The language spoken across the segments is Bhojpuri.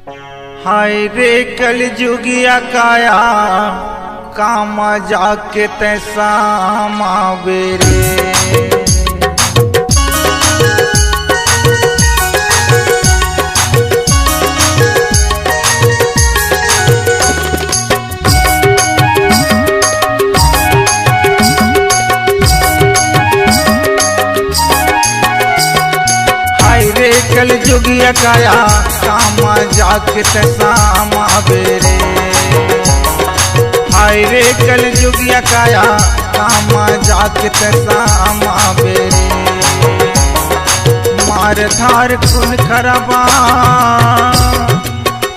हाय रे कल जुगिया काया काम जाके तैसा मावेरे। कल जुगिया काया काम जाके तैसा मावेरे। हाय रे कल जुगिया काया काम जाके तैसा मावेरे। मार धार खून खराबा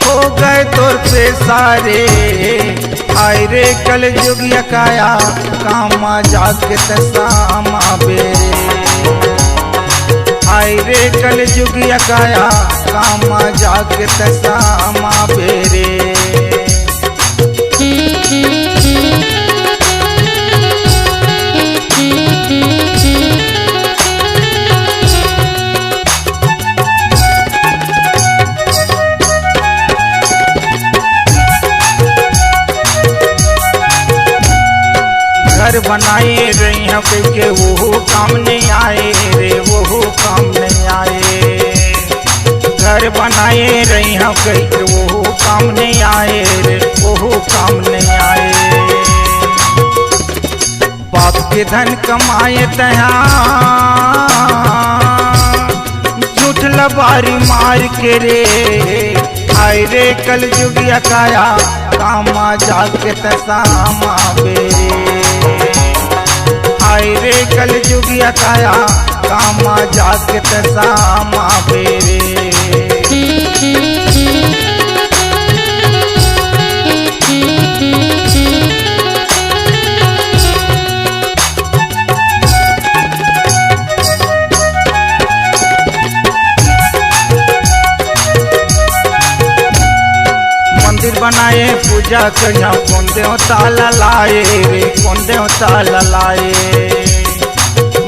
हो गए तोर पे सारे। हाय रे कल जुगिया काया काम जाके तैसा मावेरे। हाय रे कल जुगिया काया काम जाके तैसा मावेरे। घर बनाए रही हैं के वो काम नहीं आए रे, वो काम नहीं आए। घर बनाए रही हैं के वो काम नहीं आए रे, वो काम नहीं आए। बाप के धन कमाए तया झूठ लबारी मार के रे। हाय रे कल जुगिया काया काम जाके तैसा मावेरे। हाय रे कल जुगिया काया काम जाके तैसा मावेरे। मंदिर बनाए पूजा करिया कौन देवता लाए रे, कौन देवता लाए।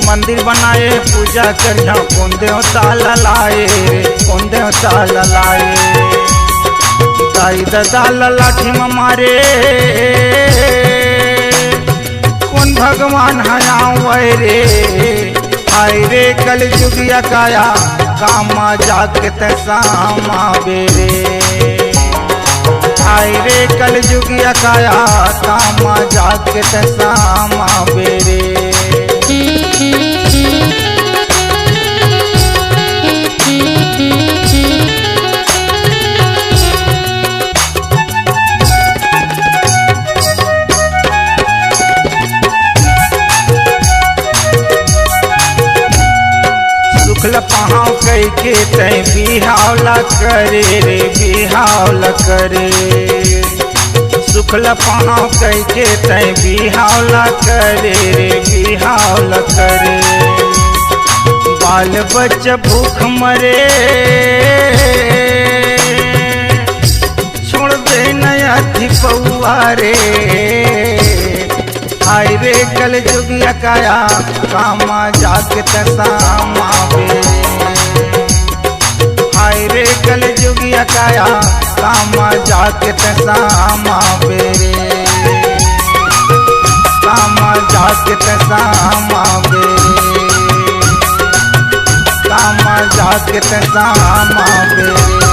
मंदिर बनाए पूजा करिया कौन देवता लाए रे, कौन देवता लाए। दाई दादा लाठी में मारे कौन भगवान हयावे रे। हाय रे कल जुगिया काया काम जाके तैसा मावेरे। हाय रे कल जुगिया काया काम जाके तैसा मावेरे। शुक्ल पहाव कई के तय बिहावला करे रे, बिहावला करे। शुक्ल पहाव कई के तय बिहावला करे रे, बिहावला करे। बाल बच्चा भूख मरे छोड़ दे नया थी पौआ रे। हाय रे कल जुगिया काया काम जाके तैसा मावेरे। हाय रे कल जुगिया काया काम जाके तैसा मावेरे। काम जाके तैसा मावेरे। काम जाके तैसा मावेरे।